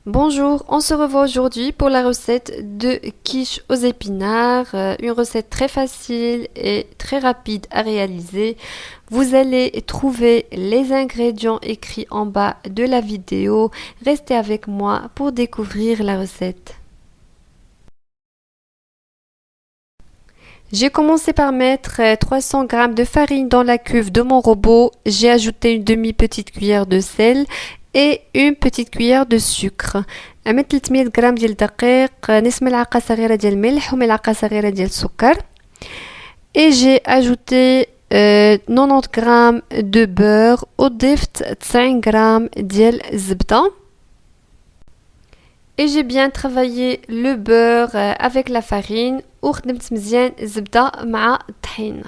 Bonjour, on se revoit aujourd'hui pour la recette de quiche aux épinards, une recette très facile et très rapide à réaliser. Vous allez trouver les ingrédients écrits en bas de la vidéo. Restez avec moi pour découvrir la recette. J'ai commencé par mettre 300 g de farine dans la cuve de mon robot. J'ai ajouté une demi-petite cuillère de sel et une petite cuillère de sucre. عملت 300 غرام ديال الدقيق نصف ملعقة صغيرة ديال الملح وملعقة صغيرة ديال السكر. Et j'ai ajouté 90 g de beurre وضفت 90 g ديال الزبدة. Et j'ai bien travaillé le beurre avec la farine وخدمت مزيان الزبدة مع الطحين.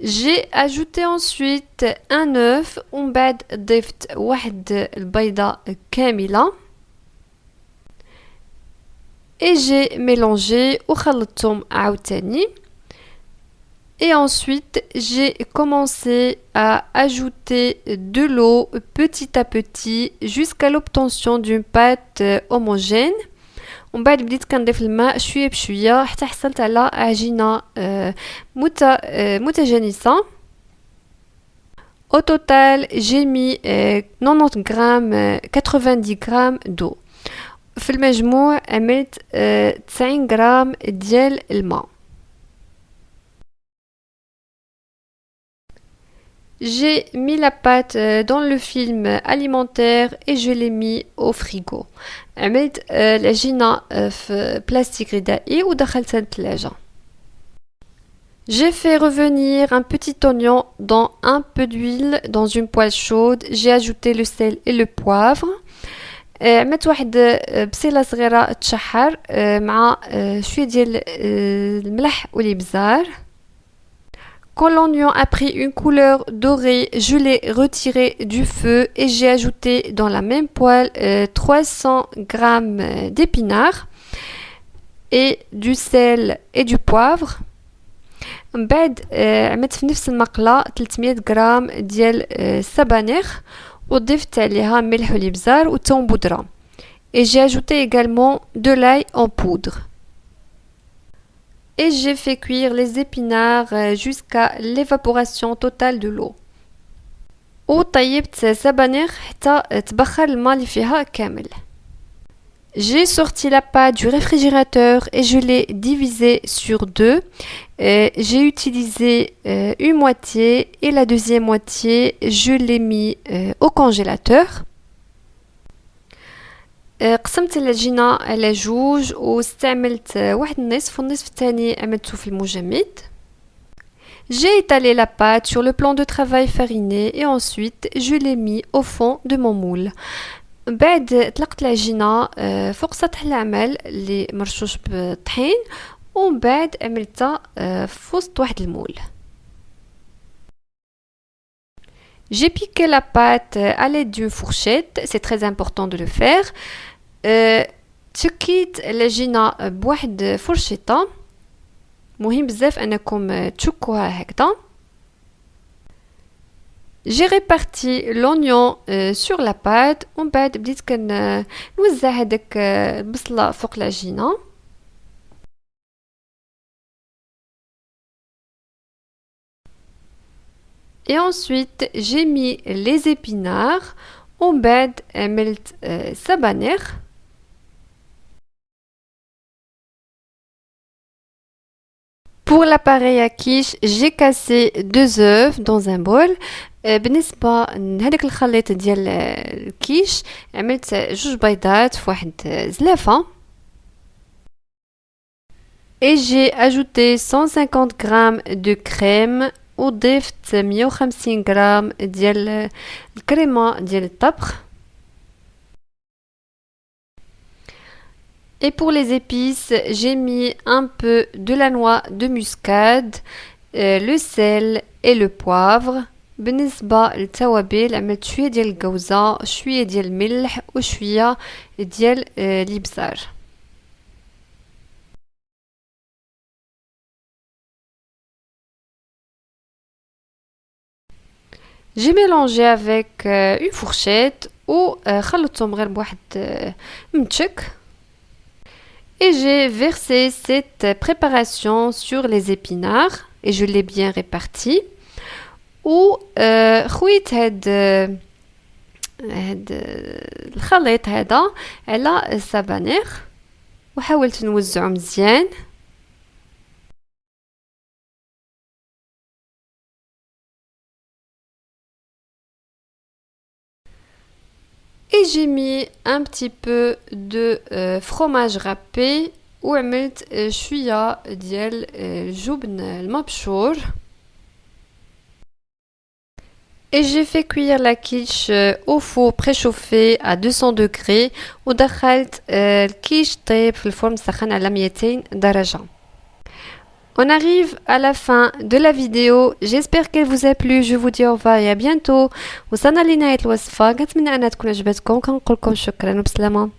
J'ai ajouté ensuite un œuf ومن بعد ضفت واحد البيضة كاملة. Et j'ai mélangé وخلطتهم عاوتاني. Et ensuite, j'ai commencé à ajouter de l'eau petit à petit jusqu'à l'obtention d'une pâte homogène. ومن بعد بديت كنضيف الماء شويه بشويه حتى حصلت على عجينه متجانسه. Au total, j'ai mis 90 grammes 90 grammes d'eau. في المجموع عملت 90 غرام ديال الماء. J'ai mis la pâte dans le film alimentaire et je l'ai mis au frigo. عملت العجينة في بلاستيك غذائي ودخلتها الثلاجة. J'ai fait revenir un petit oignon dans un peu d'huile dans une poêle chaude. J'ai ajouté le sel et le poivre. عملت واحد بصيلة صغيرة تشحر مع شوية ديال الملح والإبزار. Quand l'oignon a pris une couleur dorée, je l'ai retiré du feu et j'ai ajouté dans la même poêle 300 g d'épinards et du sel et du poivre. من بعد عملت في نفس المقلة 300 غرام ديال السبانخ وضفت عليها ملح والإبزار والثوم بودرة. Et j'ai ajouté également de l'ail en poudre. Et j'ai fait cuire les épinards jusqu'à l'évaporation totale de l'eau. وطيبت سبانخ حتى تبخر الماء اللي فيها كامل. J'ai sorti la pâte du réfrigérateur et je l'ai divisée sur deux. J'ai utilisé une moitié et la deuxième moitié, je l'ai mis au congélateur. قسمت العجينة على جوج واستعملت واحد النصف والنصف الثاني عملته في المجمد. J'ai étalé la pâte sur le plan de travail fariné et ensuite je l'ai mis au fond de mon moule. بعد طلقت العجينة فوق سطح العمل اللي مرشوش بالطحين ومن بعد عملتها في وسط واحد المول. J'ai piqué la pâte à l'aide d'une fourchette, c'est très important de le faire. تشكيت العجينة بواحد فرشيطة. مهم بزاف انكم تشكوها هكذا. J'ai réparti l'oignon sur la pâte ومن بعد بديت كنوزع هذاك البصلة فوق العجينة. Et ensuite, j'ai mis les épinards ومن بعد عملت سبانخ. Pour l'appareil à quiche, j'ai cassé 2 œufs dans un bol. بالنسبة لهذاك الخليط ديال الكيش عملت 2 بيضات في واحد زلافة. Et j'ai ajouté 150 g de crème وضفت 150 غرام ديال الكريمة ديال الطبخ. Et pour les épices, j'ai mis un peu de la noix de muscade, le sel et le poivre. بالنسبة للتوابل عملت شوية ديال الجوزة شوية ديال الملح وشوية ديال الإبزار. J'ai mélangé avec une fourchette و خلطتهم غير بواحد متشك. Et j'ai versé cette préparation sur les épinards et je l'ai bien réparti. و خويت هاد الخليط هذا على السبانخ وحاولت نوزعه مزيان. Et j'ai mis un petit peu de fromage râpé وعملت شوية ديال الجبن المبشور. Et j'ai fait cuire la quiche au four préchauffé à 200 degrés ودخلت الكيش طيب في الفرن سخن على 200 درجة. On arrive à la fin de la vidéo. J'espère qu'elle vous a plu. Je vous dis au revoir et à bientôt. وصلنا لنهاية الوصفة. كنتمنى أنها تكون عجبتكم. كنقول لكم شكرا وبسلامة.